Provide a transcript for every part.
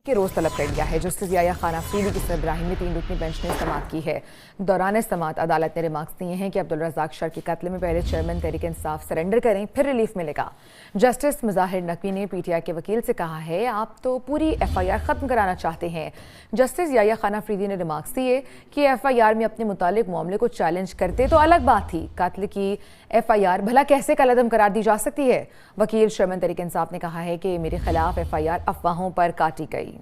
के रोज तलब कर लिया है। जस्टिस याया खान अफरीदी की सरबराही में 3 रुकनी बेंच ने समाअत की है। दौरान समाअत अदालत ने रिमार्क्स दिए हैं कि अब्दुल रज़ाक शर के कत्ल में पहले चेयरमैन तहरीक इंसाफ सरेंडर करें, फिर रिलीफ मिलेगा। जस्टिस मुज़ाहिर नकवी ने पीटीआई के वकील से कहा है, आप तो पूरी FIR खत्म कराना चाहते हैं। जस्टिस याया खान अफरीदी ने रिमार्क्स दिए कि FIR में अपने मुतालिक मामले को चैलेंज करते तो अलग बात थी, कत्ल की FIR भला कैसे कलअदम करार दी जा सकती है। वकील चेयरमैन तहरीक इंसाफ ने कहा है कि मेरे खिलाफ FIR अफवाहों पर काटी गई।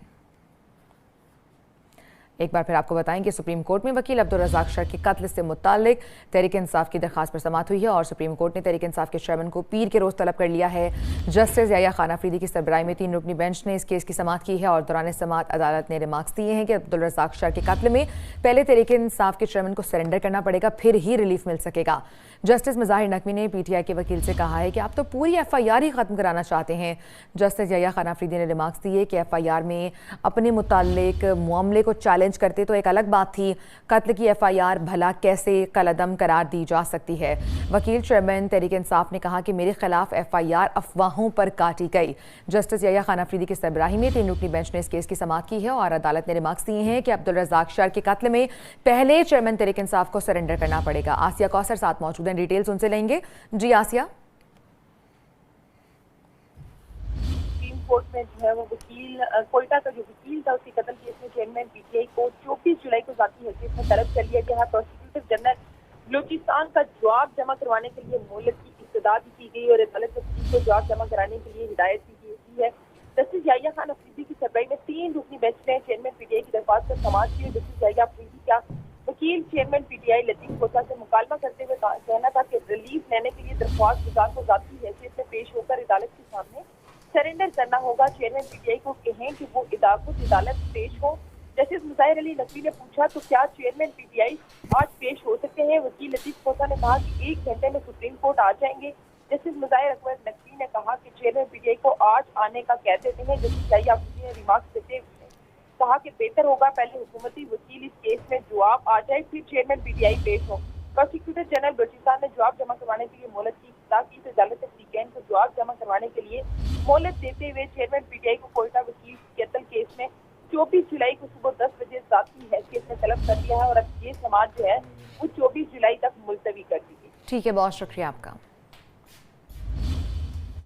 एक बार फिर आपको बताएं कि सुप्रीम कोर्ट में वकील अब्दुल रज़ाक शर के कत्ल से मुतालिक तहरीक इंसाफ की दरखास्त पर समाअत हुई है और सुप्रीम कोर्ट ने तहरीक इंसाफ के चेयरमैन को पीर के रोज तलब कर लिया है। जस्टिस याया खान अफरीदी की सरबराही में 3 रुकनी बेंच ने इस केस की समाअत की है और दौरान समाअत अदालत ने रिमार्क्स दिए हैं कि अब्दुल रज़ाक शर के कत्ल में पहले तहरीक इंसाफ के चेयरमैन को सरेंडर करना पड़ेगा, फिर ही रिलीफ मिल सकेगा। जस्टिस मुज़ाहिर नकवी ने पीटीआई के वकील से कहा है कि आप तो पूरी FIR ही खत्म कराना चाहते हैं। जस्टिस याया खान अफरीदी ने रिमार्क्स दिए कि FIR में अपने मुताल्लिक मामले को चैलेंज करते तो एक अलग बात थी, कत्ल की FIR भला कैसे कलअदम करार दी जा सकती है। वकील चेयरमैन तहरीक इंसाफ ने कहा कि मेरे खिलाफ FIR अफवाहों पर काटी गई। जस्टिस याया खान अफरीदी की सरबराही में 3 रुकनी बेंच ने इस केस की समाअत की है और अदालत ने रिमार्क्स दिए हैं कि अब्दुल रज़ाक शर के कत्ल में पहले चेयरमैन तहरीक इंसाफ को सरेंडर करना पड़ेगा। आसिया कौसर साथ मौजूद हैं, डिटेल्स उनसे लेंगे। जी आसिया। सुप्रीम कोर्ट में जो है वो वकील कोयटा का जो वकील था उसके कत्ल केस में चेयरमैन पीटीआई को 24 जुलाई को जाती हैसियत में तलब कर लिया गया है। प्रोसिक्यूटर जनरल बलूचिस्तान का जवाब जमा करवाने के लिए मोहलत की इब्तिदा भी की गई और अदालत ने को जवाब जमा कराने के लिए हिदायत भी की है। जस्टिस याया खान अफरीदी की सरबराही में 3 रुकनी बेंच ने चेयरमैन पीटीआई की दरख्वास्त पर समाअत की। जस्टिस याया अफरीदी का वकील चेयरमैन पीटीआई लतीफ खोसा से मुकालमा करते हुए कहना था कि रिलीफ लेने के लिए दरख्वास्त गुजार को जाती हैसियत में पेश होकर अदालत के सामने सरेंडर करना होगा। चेयरमैन पीटीआई को कहें कि वो खुद अदालत पेश हो। जस्टिस मुज़ाहिर अली नकवी ने पूछा तो क्या चेयरमैन पीटीआई आज पेश हो सकते हैं। वकील लतीफ खोसा ने कहा कि 1 घंटे में सुप्रीम कोर्ट आ जाएंगे। जस्टिस मुज़ाहिर नकवी ने कहा कि चेयरमैन पीटीआई को आज आने का कह देते हैं। जस्टिस याया अफरीदी ने रिमार्क्स देते हुए कहा कि बेहतर होगा पहले हुकूमती वकील इस केस में जवाब आ जाए, फिर चेयरमैन पीटीआई पेश हो। प्रोसिक्यूटर जनरल बलूचिस्तान ने जवाब जमा करवाने के लिए मोहलत की इब्तिदा की तो अदालत ने फ्रीकैन को जवाब जमा करवाने के लिए मोहलत देते हुए चेयरमैन पीटीआई को कोयटा वकील कत्ल केस में 24 जुलाई को सुबह 10 बजे जाती हैसियत में तलब कर दिया है और अब ये समाअत जो है वो 24 जुलाई तक मुलतवी कर दी गई। ठीक है, बहुत शुक्रिया आपका।